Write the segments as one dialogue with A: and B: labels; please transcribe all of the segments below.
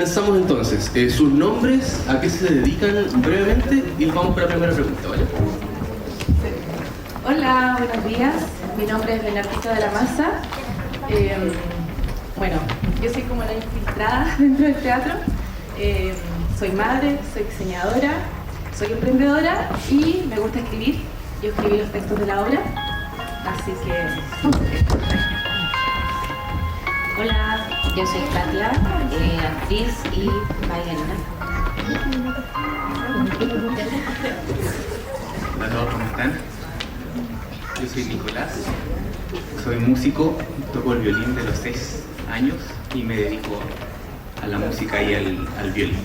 A: comenzamos entonces. Sus nombres, a qué se dedican brevemente y vamos con la primera pregunta, ¿vale?
B: Hola, buenos días. Mi nombre es Bernardita de la Maza. Bueno, yo soy como la infiltrada dentro del teatro. Soy madre, soy diseñadora, soy emprendedora y me gusta escribir. Yo escribí los textos de la obra, así que...
C: Hola, yo soy Katia, actriz y bailarina.
D: Hola a todos, ¿cómo están? Yo soy Nicolás, soy músico, toco el violín de los 6 años y me dedico a la música y al violín.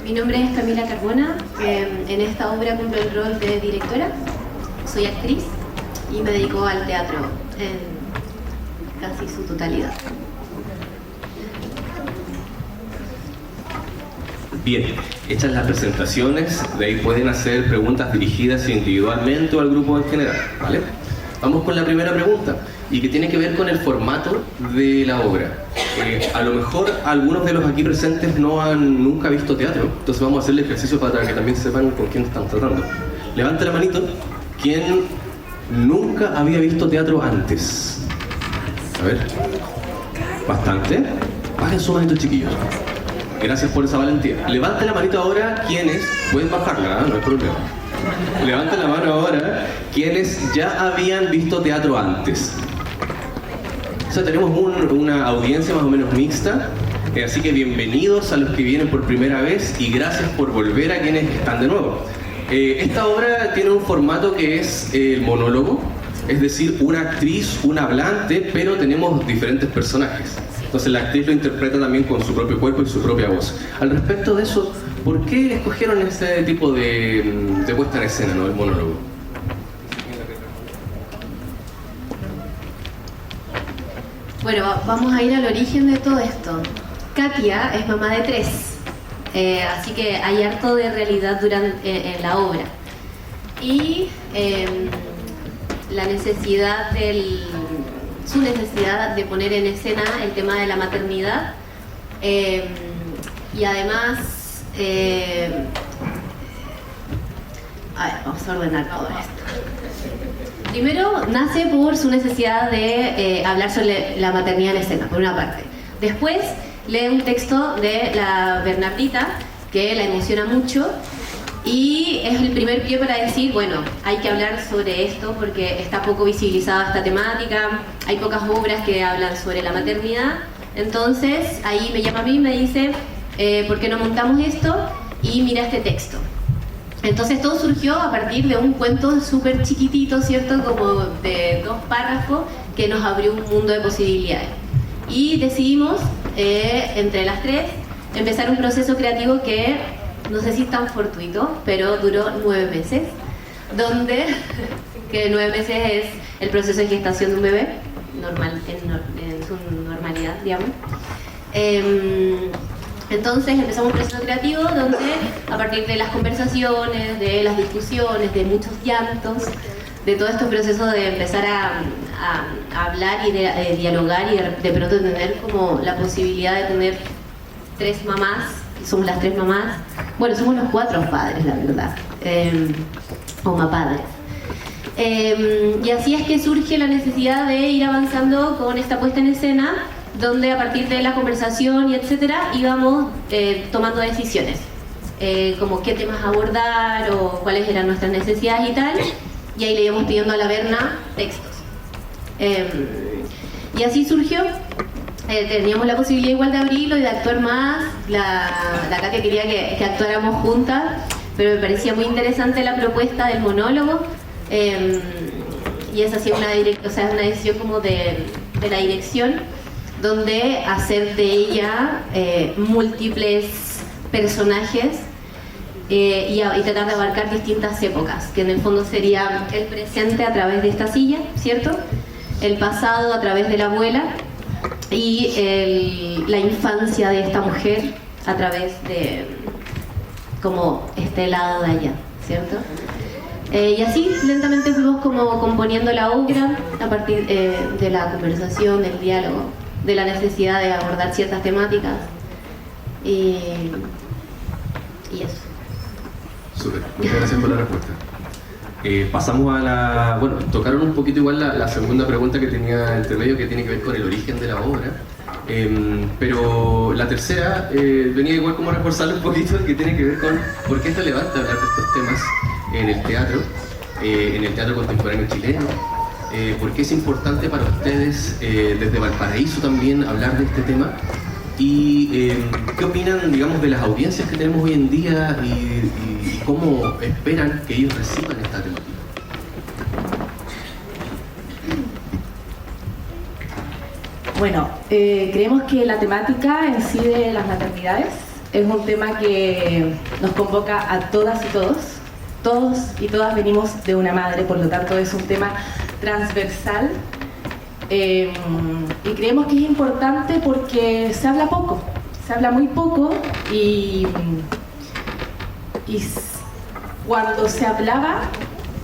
C: Mi nombre es Camila Carbona, en esta obra cumplo el rol de directora, soy actriz y me dedico al teatro en casi su totalidad.
A: Bien, hechas las presentaciones, de ahí pueden hacer preguntas dirigidas individualmente o al grupo en general, ¿vale? Vamos con la primera pregunta, y que tiene que ver con el formato de la obra. A lo mejor algunos de los aquí presentes no han nunca visto teatro, entonces vamos a hacer el ejercicio para que también sepan con quién están tratando. Levante la manito, ¿quién nunca había visto teatro antes? A ver, bastante. Bajen su manito, chiquillos. Gracias por esa valentía. Levante la manito ahora quienes, pueden bajarla, no hay problema. Levanten la mano ahora quienes ya habían visto teatro antes. O sea, tenemos una audiencia más o menos mixta, así que bienvenidos a los que vienen por primera vez y gracias por volver a quienes están de nuevo. Esta obra tiene un formato que es el monólogo, es decir, una actriz, un hablante, pero tenemos diferentes personajes. Entonces la actriz lo interpreta también con su propio cuerpo y su propia voz. Al respecto de eso, ¿por qué escogieron este tipo de puesta en escena, ¿no? El monólogo?
C: Bueno, vamos a ir al origen de todo esto. Katia es mamá de 3, así que hay harto de realidad en la obra. Y su necesidad de poner en escena el tema de la maternidad y además a ver, vamos a ordenar todo esto. Primero nace por su necesidad de hablar sobre la maternidad en escena, por una parte. Después lee un texto de la Bernardita que la emociona mucho y es el primer pie para decir, bueno, hay que hablar sobre esto porque está poco visibilizada esta temática, hay pocas obras que hablan sobre la maternidad. Entonces ahí me llama a mí y me dice, ¿por qué no montamos esto? Y mira este texto. Entonces todo surgió a partir de un cuento súper chiquitito, ¿cierto? Como de 2 párrafos que nos abrió un mundo de posibilidades. Y decidimos, entre las 3, empezar un proceso creativo que no sé si es tan fortuito, pero duró 9 meses, donde que 9 meses es el proceso de gestación de un bebé, normal, en su normalidad, digamos. Entonces empezamos un proceso creativo donde a partir de las conversaciones, de las discusiones, de muchos llantos, de todo este proceso de empezar a hablar y de dialogar y de pronto tener como la posibilidad de tener 3 mamás, somos las 3 mamás, bueno, somos los 4 padres, la verdad, o mapadres. Y así es que surge la necesidad de ir avanzando con esta puesta en escena, donde a partir de la conversación y etcétera íbamos tomando decisiones, como qué temas abordar o cuáles eran nuestras necesidades y tal, y ahí le íbamos pidiendo a la Berna textos. Y así surgió. Teníamos la posibilidad igual de abrirlo y de actuar más. La Katia quería que actuáramos juntas, pero me parecía muy interesante la propuesta del monólogo, y esa sí es una decisión como de la dirección, donde hacer de ella múltiples personajes y tratar de abarcar distintas épocas, que en el fondo sería el presente a través de esta silla, ¿cierto? El pasado a través de la abuela y la infancia de esta mujer a través de como este lado de allá, ¿cierto? Y así lentamente fuimos como componiendo la obra a partir de la conversación, del diálogo de la necesidad de abordar ciertas temáticas. Y eso.
A: Súper, muchas gracias por la respuesta. Pasamos a la... Bueno, tocaron un poquito igual la segunda pregunta que tenía entre medio, que tiene que ver con el origen de la obra. Pero la tercera venía igual como a reforzarle un poquito, que tiene que ver con por qué es relevante hablar de estos temas en el teatro contemporáneo chileno. ¿Por qué es importante para ustedes desde Valparaíso también hablar de este tema? ¿Y qué opinan, digamos, de las audiencias que tenemos hoy en día y cómo esperan que ellos reciban esta temática?
B: Bueno, creemos que la temática en sí de las maternidades es un tema que nos convoca a todas y todos. Todos y todas venimos de una madre, por lo tanto es un tema transversal. Y creemos que es importante porque se habla poco, se habla muy poco y cuando se hablaba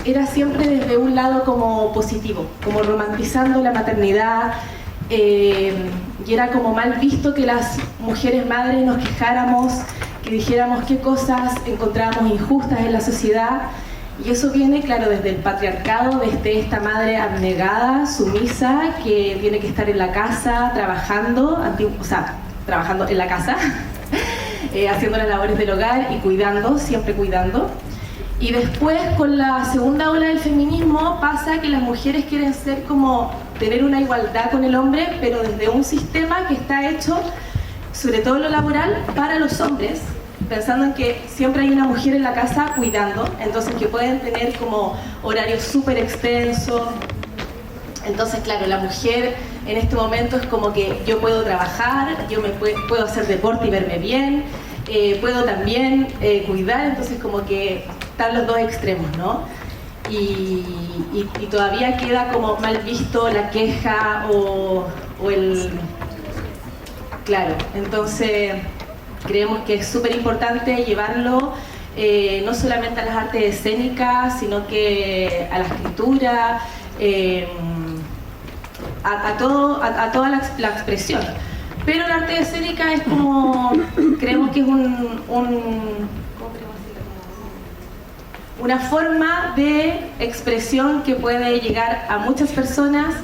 B: era siempre desde un lado como positivo, como romantizando la maternidad, y era como mal visto que las mujeres madres nos quejáramos, que dijéramos qué cosas encontrábamos injustas en la sociedad. Y eso viene, claro, desde el patriarcado, desde esta madre abnegada, sumisa, que tiene que estar en la casa trabajando, trabajando en la casa, haciendo las labores del hogar y cuidando, siempre cuidando. Y después, con la segunda ola del feminismo, pasa que las mujeres quieren ser como tener una igualdad con el hombre, pero desde un sistema que está hecho, sobre todo en lo laboral, para los hombres, pensando en que siempre hay una mujer en la casa cuidando, entonces que pueden tener como horarios súper extensos. Entonces, claro, la mujer en este momento es como que yo puedo trabajar, yo puedo hacer deporte y verme bien, puedo también cuidar, entonces como que están los dos extremos, ¿no? Y todavía queda como mal visto la queja o el... Claro, entonces creemos que es súper importante llevarlo no solamente a las artes escénicas, sino que a la escritura, a toda la expresión. Pero el arte escénica es como, creemos que es una forma de expresión que puede llegar a muchas personas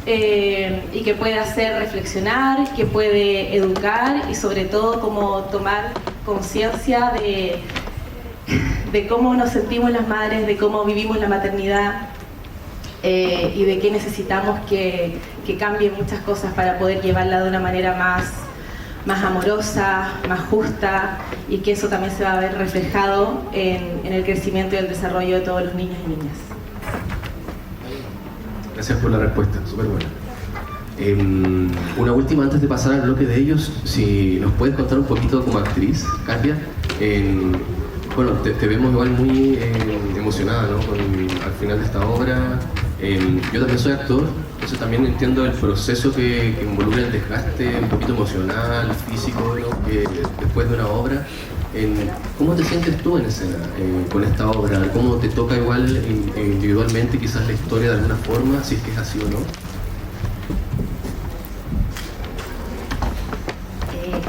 B: y que puede hacer reflexionar, que puede educar y sobre todo como tomar conciencia de cómo nos sentimos las madres, de cómo vivimos la maternidad y de que necesitamos que cambien muchas cosas para poder llevarla de una manera más amorosa, más justa, y que eso también se va a ver reflejado en el crecimiento y el desarrollo de todos los niños y niñas.
A: Gracias por la respuesta, súper buena. Una última antes de pasar al bloque de ellos, si nos puedes contar un poquito como actriz, Katia. Bueno, te vemos igual muy emocionada, ¿no? Al final de esta obra. Yo también soy actor, entonces también entiendo el proceso que involucra el desgaste un poquito emocional, físico, ¿no? Que después de una obra. ¿Cómo te sientes tú en escena con esta obra? ¿Cómo te toca igual individualmente quizás la historia de alguna forma, si es que es así o no?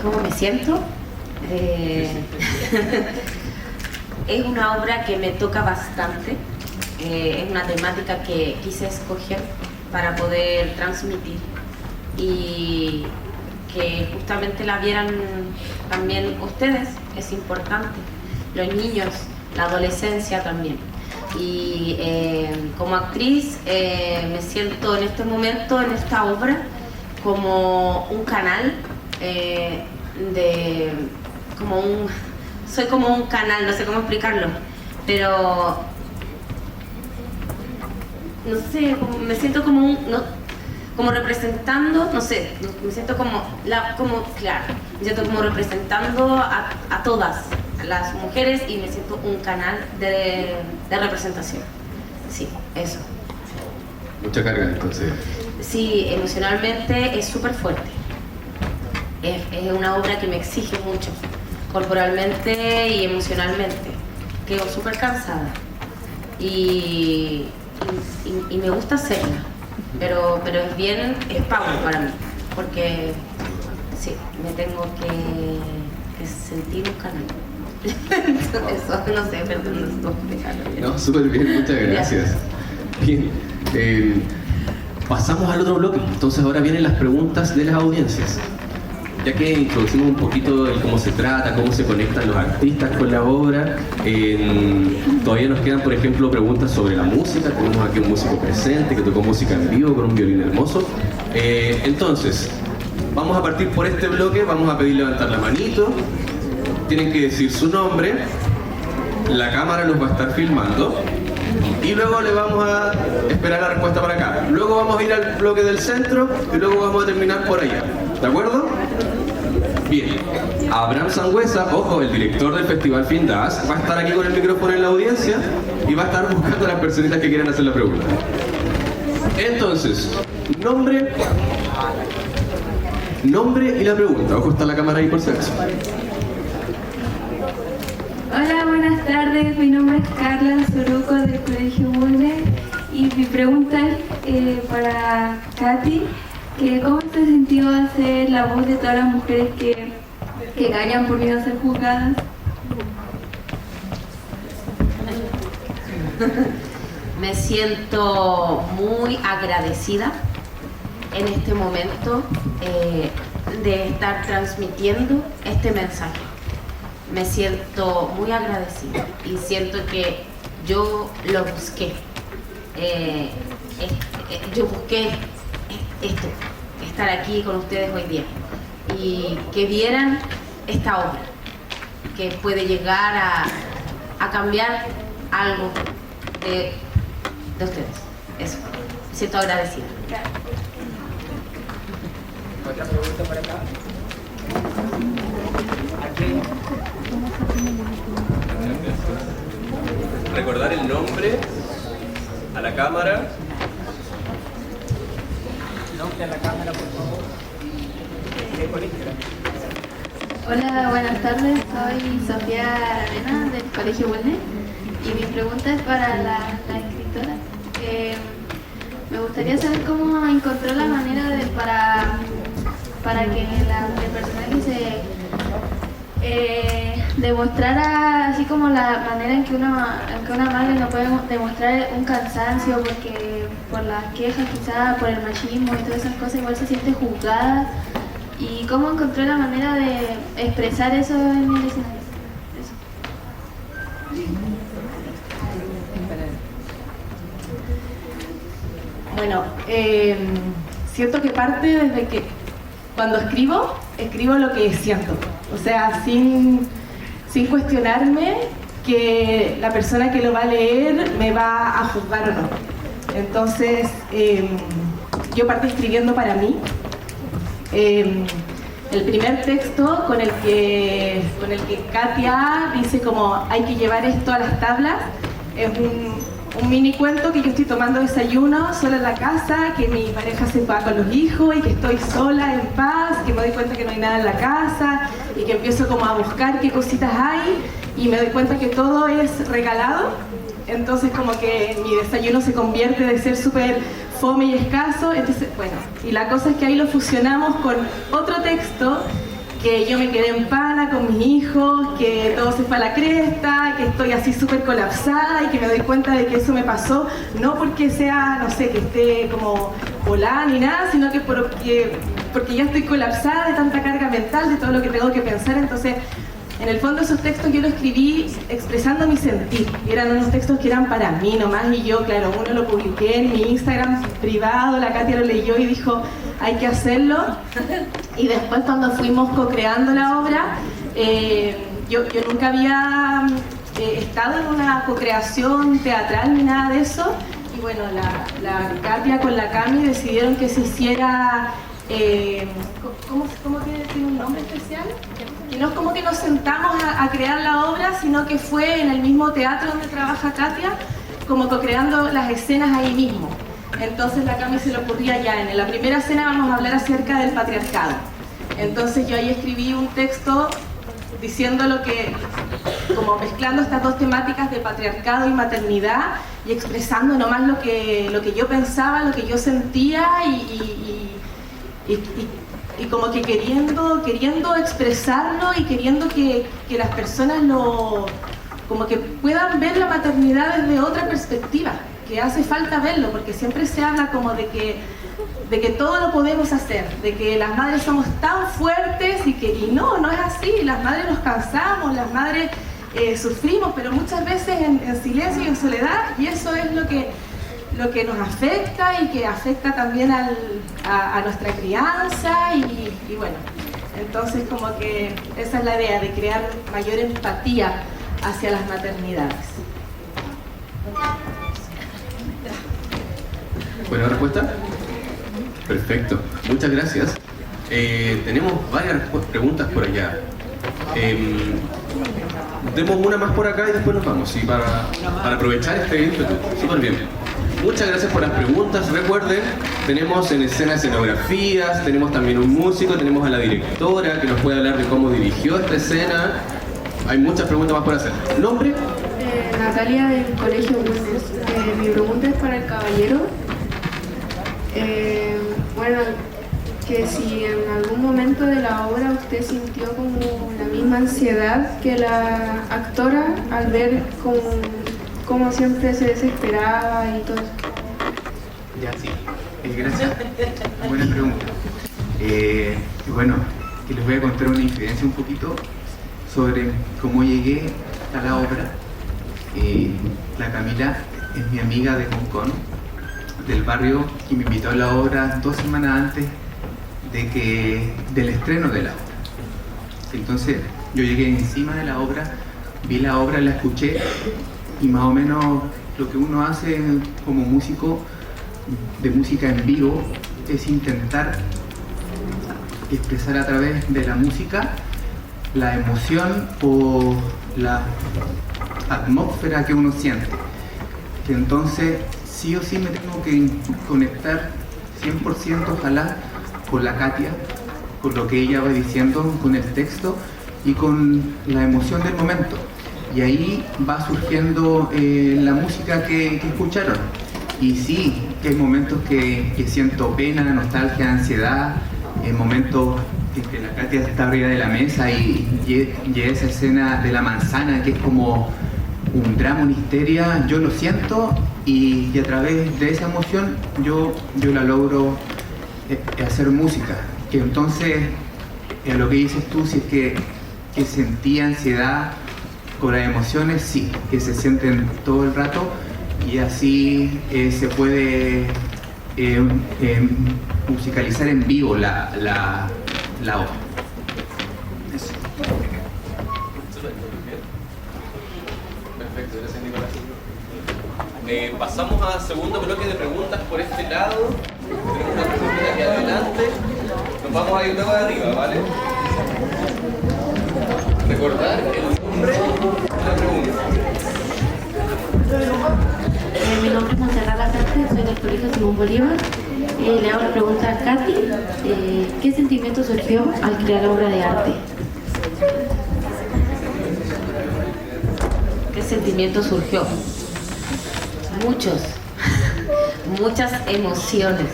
E: ¿Cómo me siento? Es una obra que me toca bastante. Es una temática que quise escoger para poder transmitir y que justamente la vieran también ustedes, es importante, los niños, la adolescencia también. Y como actriz me siento en este momento, en esta obra, como un canal soy como un canal, no sé cómo explicarlo, pero no sé, me siento como como representando, no sé, me siento me siento como representando a todas las mujeres y me siento un canal de representación. Sí, eso.
A: Mucha carga, entonces.
E: Sí, emocionalmente es súper fuerte. Es una obra que me exige mucho, corporalmente y emocionalmente. Quedo súper cansada y me gusta hacerla, pero es power para mí, porque sí, me tengo que sentir un canal. Eso, no sé, perdón, no dejarlo.
A: No, súper bien, muchas gracias. Bien, pasamos al otro bloque. Entonces ahora vienen las preguntas de las audiencias. Ya que introducimos un poquito el cómo se trata, cómo se conectan los artistas con la obra, todavía nos quedan, por ejemplo, preguntas sobre la música. Tenemos aquí un músico presente que tocó música en vivo con un violín hermoso. Entonces, vamos a partir por este bloque, vamos a pedir levantar la manito, tienen que decir su nombre, la cámara los va a estar filmando y luego le vamos a esperar la respuesta para acá. Luego vamos a ir al bloque del centro y luego vamos a terminar por allá. ¿De acuerdo? Bien. Abraham Sangüesa, ojo, el director del Festival Findas, va a estar aquí con el micrófono en la audiencia y va a estar buscando a las personitas que quieran hacer la pregunta. Entonces, nombre y la pregunta. Ojo, está la cámara ahí por si acaso.
F: Hola, buenas tardes. Mi nombre es Carla Soruco del Colegio Bulnes y mi pregunta es para Katy, que ¿cómo te has sentido hacer la voz de todas las mujeres que callan por miedo a ser juzgadas?
E: Me siento muy agradecida en este momento de estar transmitiendo este mensaje. Me siento muy agradecida y siento que yo lo busqué. Yo busqué esto, estar aquí con ustedes hoy día y que vieran esta obra que puede llegar a cambiar algo de ustedes. Eso, me siento agradecida.
D: ¿Otra pregunta por acá?
A: Recordar el nombre a la cámara.
D: Nombre a la cámara, por favor. ¿Qué colegio?
F: Hola, buenas tardes. Soy Sofía Aravena del Colegio Bulnes y mi pregunta es para la escritora. Me gustaría saber cómo encontró la manera para que el personaje demostrara así como la manera en que una madre no puede demostrar un cansancio porque por las quejas quizás, por el machismo y todas esas cosas igual se siente juzgada, y cómo encontró la manera de expresar eso en el escenario. Eso.
B: Bueno, siento que parte desde que cuando escribo lo que siento. O sea, sin cuestionarme que la persona que lo va a leer me va a juzgar o no. Entonces, yo partí escribiendo para mí. El primer texto con el que Katia dice como hay que llevar esto a las tablas es un mini cuento que yo estoy tomando desayuno sola en la casa, que mi pareja se va con los hijos y que estoy sola, en paz, que me doy cuenta que no hay nada en la casa y que empiezo como a buscar qué cositas hay y me doy cuenta que todo es regalado. Entonces como que mi desayuno se convierte de ser súper fome y escaso. Entonces, bueno, y la cosa es que ahí lo fusionamos con otro texto que yo me quedé en pana con mis hijos, que todo se fue a la cresta, que estoy así súper colapsada y que me doy cuenta de que eso me pasó, no porque sea, no sé, que esté como volada ni nada, sino que porque ya estoy colapsada de tanta carga mental, de todo lo que tengo que pensar. Entonces, en el fondo esos textos yo los escribí expresando mi sentir, y eran unos textos que eran para mí nomás, y yo, claro, uno lo publiqué en mi Instagram privado, la Katia lo leyó y dijo, hay que hacerlo. Y después cuando fuimos co-creando la obra, yo nunca había estado en una co-creación teatral ni nada de eso, y bueno, la Katia con la Cami decidieron que se hiciera, ¿cómo tiene un nombre especial? Que no es como que nos sentamos a crear la obra, sino que fue en el mismo teatro donde trabaja Katia, como co-creando las escenas ahí mismo. Entonces la Cami se le ocurría ya, en la primera escena vamos a hablar acerca del patriarcado. Entonces yo ahí escribí un texto diciendo como mezclando estas dos temáticas de patriarcado y maternidad y expresando nomás lo que yo pensaba, lo que yo sentía y y como que queriendo expresarlo y queriendo que las personas como que puedan ver la maternidad desde otra perspectiva, que hace falta verlo, porque siempre se habla como de que todo lo podemos hacer, de que las madres somos tan fuertes y no es así, las madres nos cansamos, las madres sufrimos, pero muchas veces en silencio y en soledad, y eso es lo que nos afecta y que afecta también a nuestra crianza y bueno, entonces como que esa es la idea, de crear mayor empatía hacia las maternidades.
A: ¿Buena respuesta? Perfecto, muchas gracias. Tenemos varias preguntas por allá. Demos una más por acá y después nos vamos, ¿sí? Para aprovechar este ímpetu. Súper bien. Muchas gracias por las preguntas. Recuerden, tenemos en escena escenografías, tenemos también un músico, tenemos a la directora que nos puede hablar de cómo dirigió esta escena. Hay muchas preguntas más por hacer. ¿Nombre?
F: Natalia del Colegio Bulnes. Mi pregunta es para el caballero. Bueno, que si en algún momento de la obra usted sintió como la misma ansiedad que la actora al ver cómo siempre se desesperaba y todo eso.
D: Ya, sí. Gracias. Buena pregunta. Bueno, que les voy a contar una infidencia un poquito sobre cómo llegué a la obra. La Camila es mi amiga de Hong Kong, del barrio, y me invitó a la obra 2 semanas antes del estreno de la obra. Entonces yo llegué encima de la obra, vi la obra, la escuché, y más o menos lo que uno hace como músico de música en vivo es intentar expresar a través de la música la emoción o la atmósfera que uno siente. Que entonces sí o sí me tengo que conectar 100%, ojalá, con la Katia, con lo que ella va diciendo, con el texto y con la emoción del momento. Y ahí va surgiendo la música que escucharon. Y sí, que hay momentos que siento pena, nostalgia, ansiedad, momentos en que la Katia está arriba de la mesa y esa escena de la manzana, que es como un drama, una histeria, yo lo siento y a través de esa emoción yo la logro hacer música. Que entonces, a lo que dices tú, si es que sentía ansiedad con las emociones, sí, que se sienten todo el rato y así se puede musicalizar en vivo la obra. Eso.
A: Perfecto, gracias Nicolás. Pasamos al segundo bloque de preguntas por este lado. Tenemos una pregunta aquí adelante. Nos vamos a ir luego de arriba, ¿vale? Recordar el nombre de la pregunta.
C: Mi nombre es Montserrat Lasarte, soy del Colegio Simón Bolívar. Le hago la pregunta a Katy. ¿Qué sentimiento surgió al crear obra de arte?
E: ¿Qué sentimiento surgió? Muchas emociones.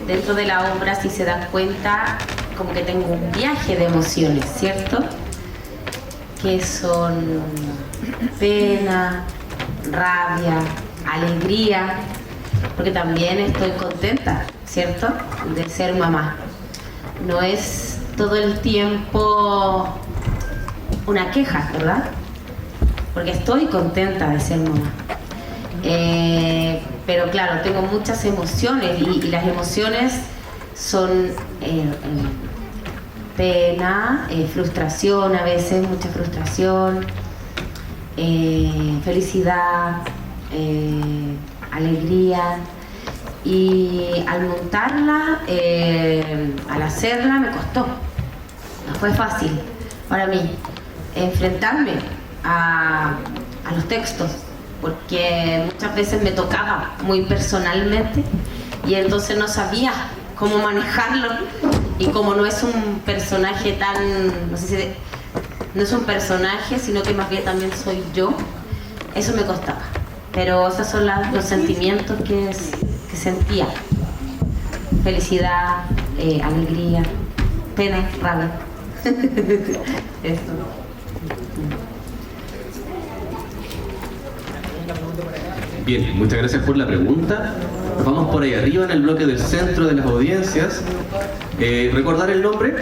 E: Dentro de la obra, si se dan cuenta, como que tengo un viaje de emociones, ¿cierto? Que son pena, rabia, alegría, porque también estoy contenta, ¿cierto?, de ser mamá. No es todo el tiempo una queja, ¿verdad? Porque estoy contenta de ser mamá. Pero claro, tengo muchas emociones y las emociones son pena, frustración, a veces mucha frustración, felicidad, alegría. Y al montarla, al hacerla, me costó. No fue fácil para mí enfrentarme a los textos, porque muchas veces me tocaba muy personalmente y entonces no sabía cómo manejarlo, y como no es un personaje tan, no sé si no es un personaje, sino que más bien también soy yo, eso me costaba. Pero esos son los sentimientos que sentía: felicidad, alegría, pena, rabia. Eso.
A: Bien, muchas gracias por la pregunta. Vamos por ahí arriba en el bloque del centro de las audiencias. ¿Recordar el nombre?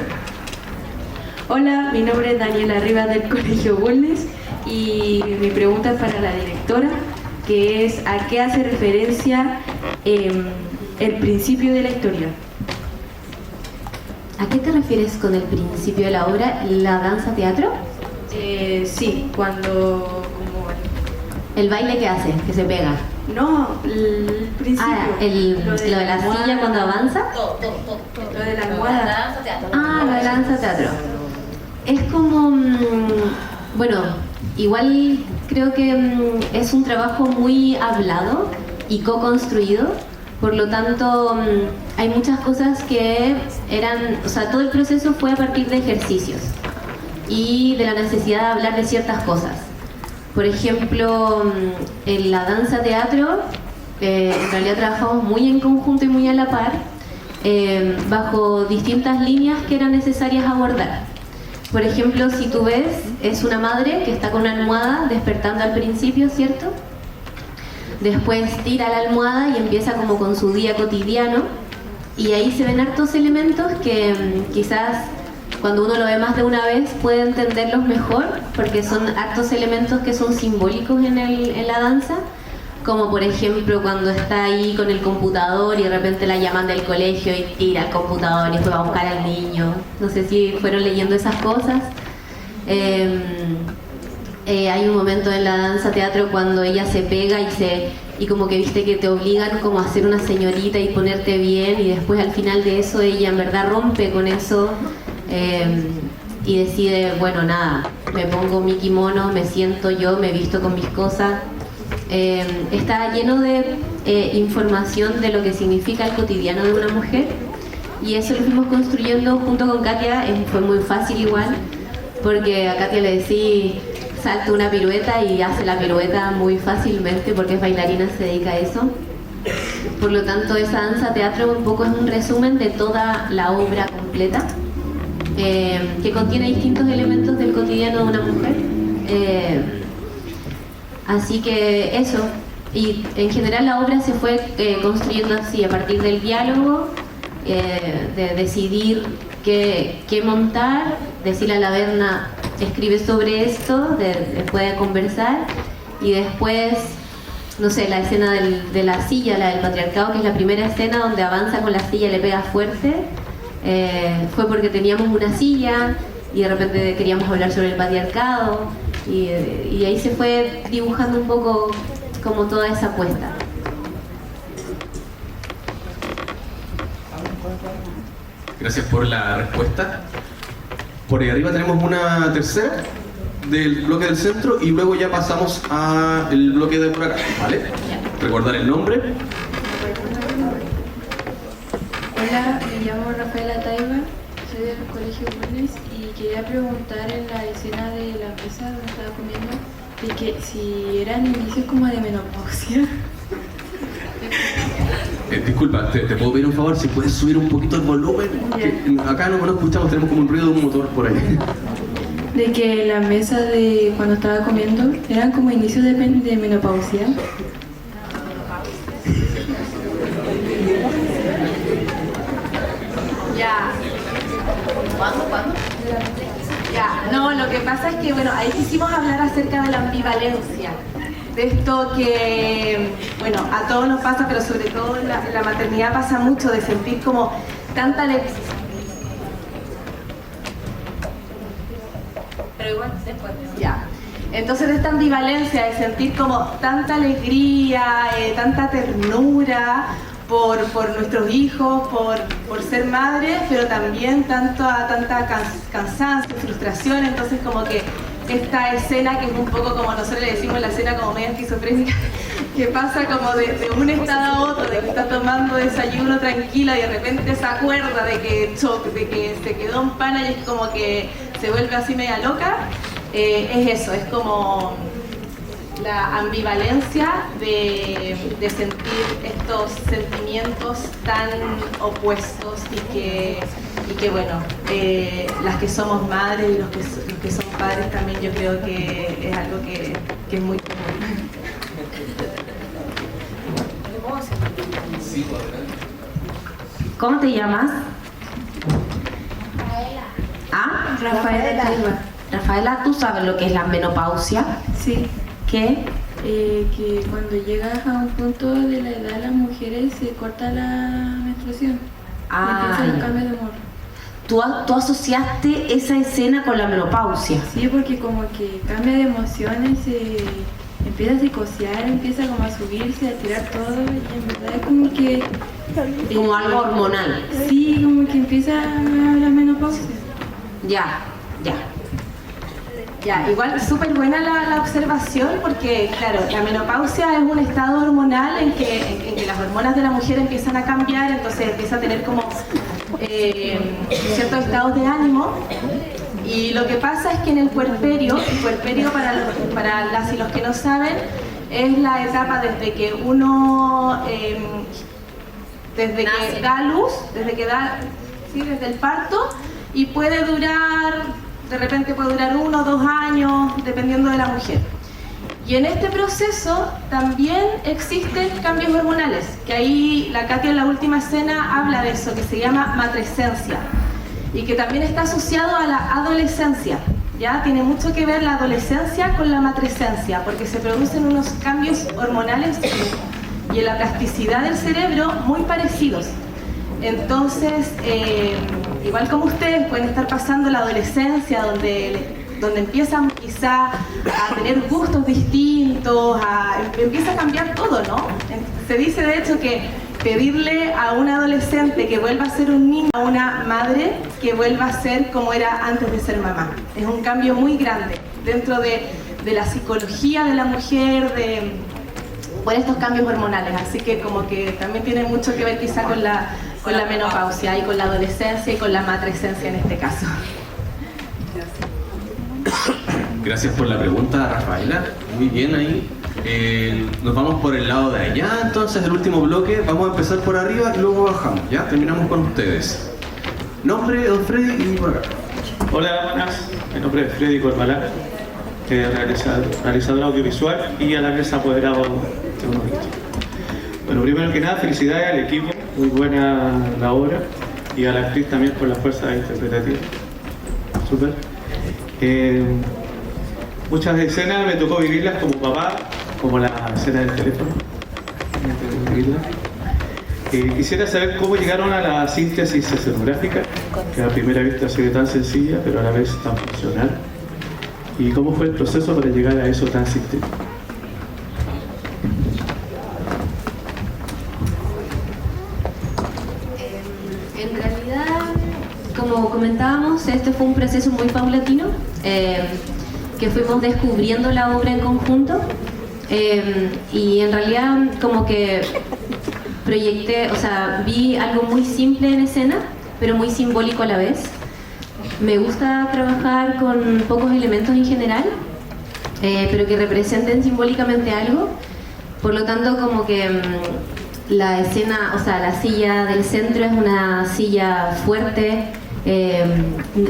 G: Hola, mi nombre es Daniela Rivas del Colegio Bulnes y mi pregunta es para la directora, que es ¿a qué hace referencia el principio de la historia?
C: ¿A qué te refieres con el principio de la obra? ¿La danza teatro?
G: Sí, cuando...
C: ¿El baile que hace? Que se pega.
G: No, el principio.
C: Lo de la
G: almohada,
C: silla cuando avanza.
G: Lo de la almohada.
C: Lo de la danza teatro. Es como... bueno, igual creo que es un trabajo muy hablado y co-construido. Por lo tanto, hay muchas cosas que eran... O sea, todo el proceso fue a partir de ejercicios y de la necesidad de hablar de ciertas cosas. Por ejemplo, en la danza teatro, en realidad trabajamos muy en conjunto y muy a la par, bajo distintas líneas que eran necesarias abordar. Por ejemplo, si tú ves, es una madre que está con una almohada despertando al principio, ¿cierto? Después tira la almohada y empieza como con su día cotidiano, y ahí se ven hartos elementos que quizás cuando uno lo ve más de una vez puede entenderlos mejor, porque son hartos elementos que son simbólicos en la danza, como por ejemplo cuando está ahí con el computador y de repente la llaman del colegio y tira el computador y después va a buscar al niño. No sé si fueron leyendo esas cosas. Hay un momento en la danza teatro cuando ella se pega y como que viste que te obligan como a ser una señorita y ponerte bien, y después al final de eso ella en verdad rompe con eso. Y decide, bueno, nada, me pongo mi kimono, me siento yo, me visto con mis cosas. Está lleno de información de lo que significa el cotidiano de una mujer, y eso lo fuimos construyendo junto con Katia. Fue muy fácil igual, porque a Katia le decía salta una pirueta y hace la pirueta muy fácilmente porque es bailarina, se dedica a eso. Por lo tanto, esa danza teatro un poco es un resumen de toda la obra completa, que contiene distintos elementos del cotidiano de una mujer. Así que eso, y en general la obra se fue construyendo así, a partir del diálogo, de decidir qué montar, decirle a la Berna, escribe sobre esto, después de conversar, y después, no sé, la escena de la silla, la del patriarcado, que es la primera escena donde avanza con la silla y le pega fuerte. Fue porque teníamos una silla y de repente queríamos hablar sobre el patriarcado, y ahí se fue dibujando un poco como toda esa apuesta.
A: Gracias por la respuesta. Por ahí arriba tenemos una tercera del bloque del centro y luego ya pasamos al bloque de por acá, ¿vale? Recordar el nombre.
F: Hola, me llamo Rafaela Taiba, soy del Colegio Bulnes y quería preguntar en la escena de la mesa donde estaba comiendo de que si eran inicios como de menopausia.
A: Disculpa, ¿te puedo pedir un favor? Si puedes subir un poquito el volumen. Que acá no lo escuchamos, tenemos como un ruido de un motor por ahí.
F: De que la mesa de cuando estaba comiendo eran como inicios de menopausia.
B: Ya. ¿Cuándo? Ya, no, lo que pasa es que, bueno, ahí quisimos hablar acerca de la ambivalencia. De esto que, bueno, a todos nos pasa, pero sobre todo en la maternidad pasa mucho, de sentir como tanta pero igual después. Ya. Entonces, de esta ambivalencia, de sentir como tanta alegría, tanta ternura por nuestros hijos, por ser madres, pero también tanta cansancio, frustración. Entonces, como que esta escena, que es un poco como nosotros le decimos, la escena como media esquizofrénica, que pasa como de un estado a otro, de que está tomando desayuno tranquila y de repente se acuerda de que se quedó en pana y es como que se vuelve así media loca. Es eso, es como la ambivalencia de sentir estos sentimientos tan opuestos y que bueno, las que somos madres y los que son padres también yo creo que es algo que es muy común.
E: ¿Cómo te llamas? ¿Ah?
G: Rafaela.
E: Rafaela, ¿tú sabes lo que es la menopausia?
G: Sí,
E: ¿Qué?
G: que cuando llegas a un punto de la edad las mujeres se corta la menstruación. Empieza el
E: ya.
G: cambio de humor.
E: ¿Tú asociaste esa escena con la menopausia?
G: Sí, porque como que cambia de emociones, empieza a psicosear, empieza como a subirse, a tirar todo y en verdad es como que...
E: Como algo hormonal.
G: Sí, como que empieza la menopausia.
E: Ya.
B: Ya, igual súper buena la observación porque, claro, la menopausia es un estado hormonal en que las hormonas de la mujer empiezan a cambiar, entonces empieza a tener como ciertos estados de ánimo. Y lo que pasa es que en el puerperio para las y los que no saben, es la etapa desde que uno, desde que da luz, desde el parto, y puede durar, de repente puede durar 1 o 2 años, dependiendo de la mujer. Y en este proceso también existen cambios hormonales, que ahí la Katia en la última escena habla de eso, que se llama matrescencia, y que también está asociado a la adolescencia. ¿Ya? Tiene mucho que ver la adolescencia con la matrescencia, porque se producen unos cambios hormonales y en la plasticidad del cerebro muy parecidos. Entonces, igual como ustedes pueden estar pasando la adolescencia donde empiezan quizá a tener gustos distintos, empieza a cambiar todo, ¿no? Se dice de hecho que pedirle a un adolescente que vuelva a ser un niño, a una madre que vuelva a ser como era antes de ser mamá. Es un cambio muy grande dentro de la psicología de la mujer, por estos cambios hormonales. Así que como que también tiene mucho que ver quizá con la menopausia y con la adolescencia y con la matrescencia en este caso.
A: Gracias por la pregunta, Rafaela. Muy bien ahí. Nos vamos por el lado de allá, entonces el último bloque. Vamos a empezar por arriba y luego bajamos. Ya terminamos con ustedes. Nombre, don Freddy, y por acá.
H: Hola, buenas. Mi nombre es Freddy Corbalán, realizador audiovisual y a la vez apoderado de unos hechos. Bueno, primero que nada, felicidades al equipo, muy buena la obra, y a la actriz también por la fuerza interpretativa. Súper. Muchas escenas me tocó vivirlas como papá, como la escena del teléfono. Me tocó vivirlas. Quisiera saber cómo llegaron a la síntesis escenográfica, que a primera vista se ve tan sencilla, pero a la vez tan funcional. ¿Y cómo fue el proceso para llegar a eso tan sintético?
C: En realidad, como comentábamos, este fue un proceso muy paulatino, que fuimos descubriendo la obra en conjunto, y en realidad como que proyecté, o sea, vi algo muy simple en escena, pero muy simbólico a la vez. Me gusta trabajar con pocos elementos en general, pero que representen simbólicamente algo. Por lo tanto, como que la escena, o sea, la silla del centro es una silla fuerte,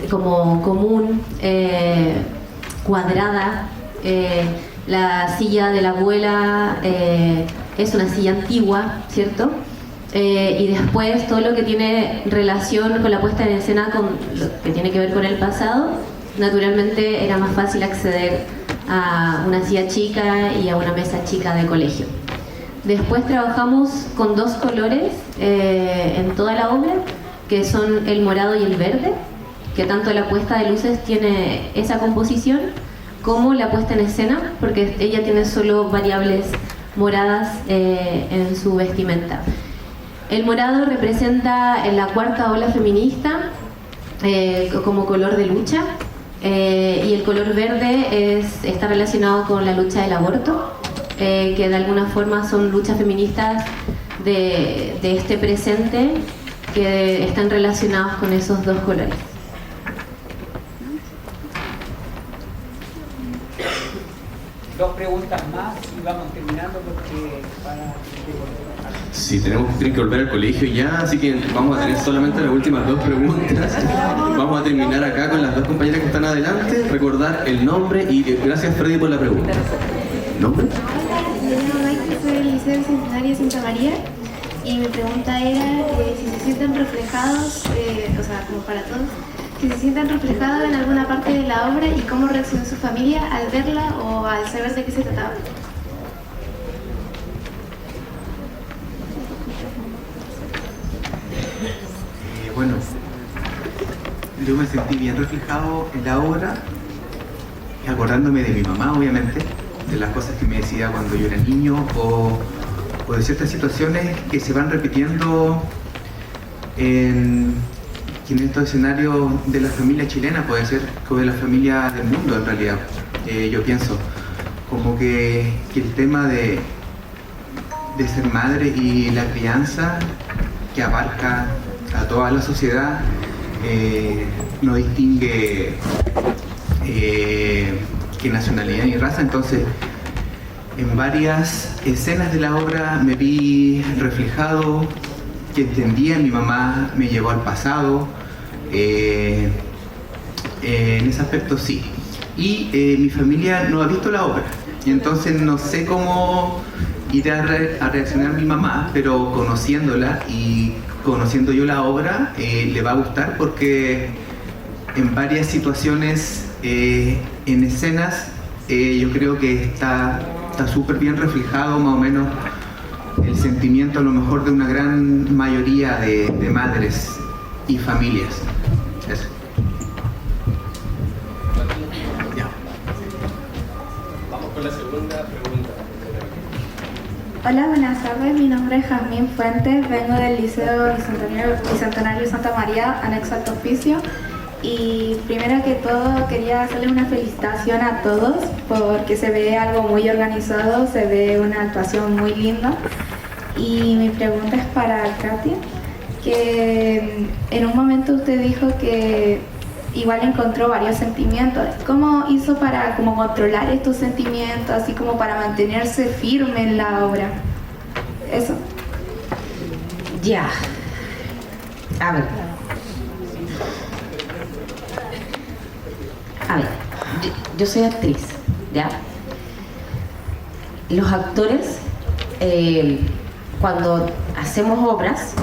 C: como común, cuadrada. La silla de la abuela es una silla antigua, ¿cierto? Y después todo lo que tiene relación con la puesta en escena, con lo que tiene que ver con el pasado, naturalmente era más fácil acceder a una silla chica y a una mesa chica de colegio. Después trabajamos con 2 colores en toda la obra, que son el morado y el verde, que tanto la puesta de luces tiene esa composición, como la puesta en escena, porque ella tiene solo variables moradas en su vestimenta. El morado representa la 4ª ola feminista como color de lucha, y el color verde está relacionado con la lucha del aborto, que de alguna forma son luchas feministas de este presente que están relacionados con esos 2 colores.
I: 2 preguntas más y vamos terminando porque para...
A: Sí, tienen que volver al colegio ya, así que vamos a tener solamente las últimas 2 preguntas. Vamos a terminar acá con las 2 compañeras que están adelante, recordar el nombre y gracias Freddy por la pregunta. ¿Nombre?
F: Hola, me llamo Maite, soy del Liceo Bicentenario de Santa María y mi pregunta era si se sienten reflejados, o sea, como para todos, si se sienten reflejados en alguna parte de la obra y cómo reaccionó su familia al verla o al saber de qué se trataba.
D: Bueno, yo me sentí bien reflejado en la obra, acordándome de mi mamá, obviamente, de las cosas que me decía cuando yo era niño o de ciertas situaciones que se van repitiendo en estos escenarios de la familia chilena, puede ser, o de la familia del mundo en realidad. Yo pienso como que el tema de ser madre y la crianza que abarca a toda la sociedad, no distingue qué nacionalidad ni raza. Entonces, en varias escenas de la obra me vi reflejado, que entendía, mi mamá me llevó al pasado, en ese aspecto sí. Y mi familia no ha visto la obra, y entonces no sé cómo irá a reaccionar mi mamá, pero conociéndola y conociendo yo la obra, le va a gustar porque en varias situaciones, en escenas, yo creo que está súper bien reflejado más o menos el sentimiento a lo mejor de una gran mayoría de madres y familias. Eso.
A: Ya. Vamos con la segunda pregunta.
J: Hola, buenas tardes. Mi nombre es Jazmín Fuentes, vengo del Liceo Bicentenario Santa María, anexo al oficio. Y primero que todo quería hacerle una felicitación a todos porque se ve algo muy organizado, se ve una actuación muy linda. Y mi pregunta es para Katia, que en un momento usted dijo que igual encontró varios sentimientos. ¿Cómo hizo para como controlar estos sentimientos, así como para mantenerse firme en la obra? Eso.
E: Ya. A ver, yo soy actriz, ¿ya? Los actores, cuando hacemos obras,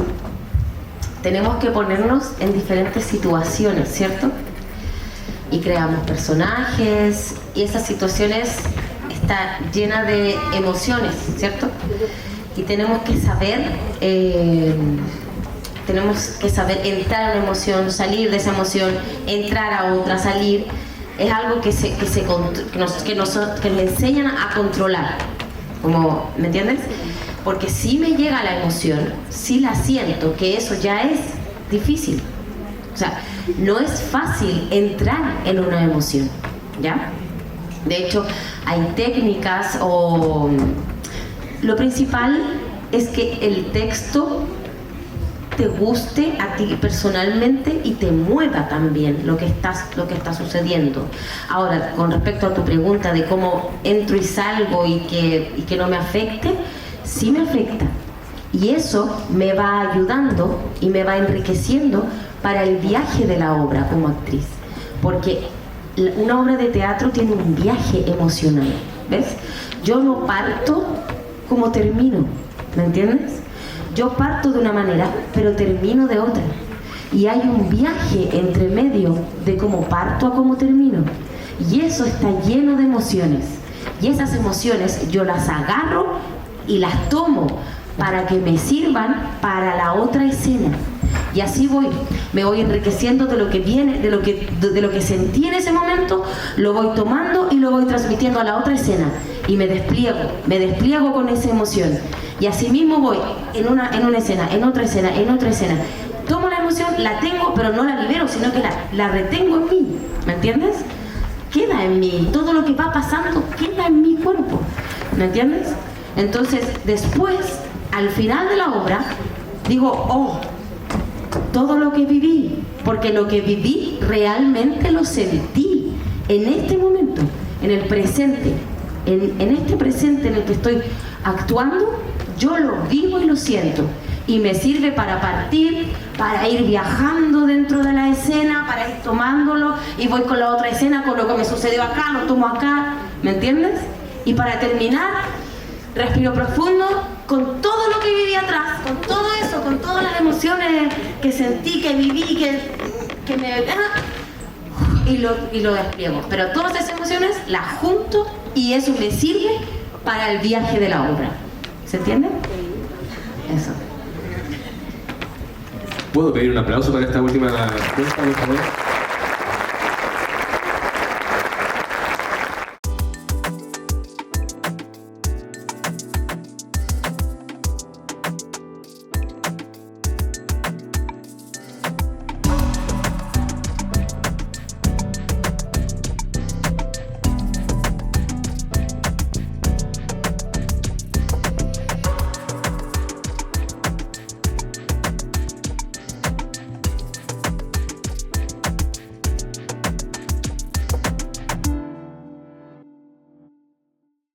E: tenemos que ponernos en diferentes situaciones, ¿cierto? Y creamos personajes, y esas situaciones están llenas de emociones, ¿cierto? Y tenemos que saber entrar a una emoción, salir de esa emoción, entrar a otra, salir. Es algo que nos enseñan a controlar, como, ¿me entiendes? Porque si me llega la emoción, si la siento, que eso ya es difícil. O sea, no es fácil entrar en una emoción, ¿ya? De hecho, hay técnicas o... Lo principal es que el texto te guste a ti personalmente y te mueva también lo que está sucediendo. Ahora, con respecto a tu pregunta de cómo entro y salgo y que no me afecte, sí me afecta. Y eso me va ayudando y me va enriqueciendo para el viaje de la obra como actriz. Porque una obra de teatro tiene un viaje emocional, ¿ves? Yo no parto como termino, ¿me entiendes? Yo parto de una manera, pero termino de otra. Y hay un viaje entre medio de cómo parto a cómo termino. Y eso está lleno de emociones. Y esas emociones yo las agarro y las tomo para que me sirvan para la otra escena. Y así me voy enriqueciendo de lo que viene, de lo que sentí en ese momento, lo voy tomando y lo voy transmitiendo a la otra escena. Y me despliego con esa emoción. Y así mismo voy en una escena, en otra escena, en otra escena. Tomo la emoción, la tengo, pero no la libero, sino que la retengo en mí. ¿Me entiendes? Queda en mí. Todo lo que va pasando queda en mi cuerpo. ¿Me entiendes? Entonces, después, al final de la obra, digo, oh, todo lo que viví, porque lo que viví realmente lo sentí en este momento, en el presente.
K: en este presente en el que estoy actuando, yo lo vivo y lo siento. Y me sirve para partir, para ir viajando dentro de la escena, para ir tomándolo y voy con la otra escena, con lo que me sucedió acá, lo tomo acá, ¿me entiendes? Y para terminar, respiro profundo con todo lo que viví atrás, con todo eso, con todas las emociones que sentí, que viví, que me... y lo despliego. Pero todas esas emociones las junto y eso me sirve para el viaje de la obra. ¿Se entiende? Eso.
A: ¿Puedo pedir un aplauso para esta última respuesta, por favor?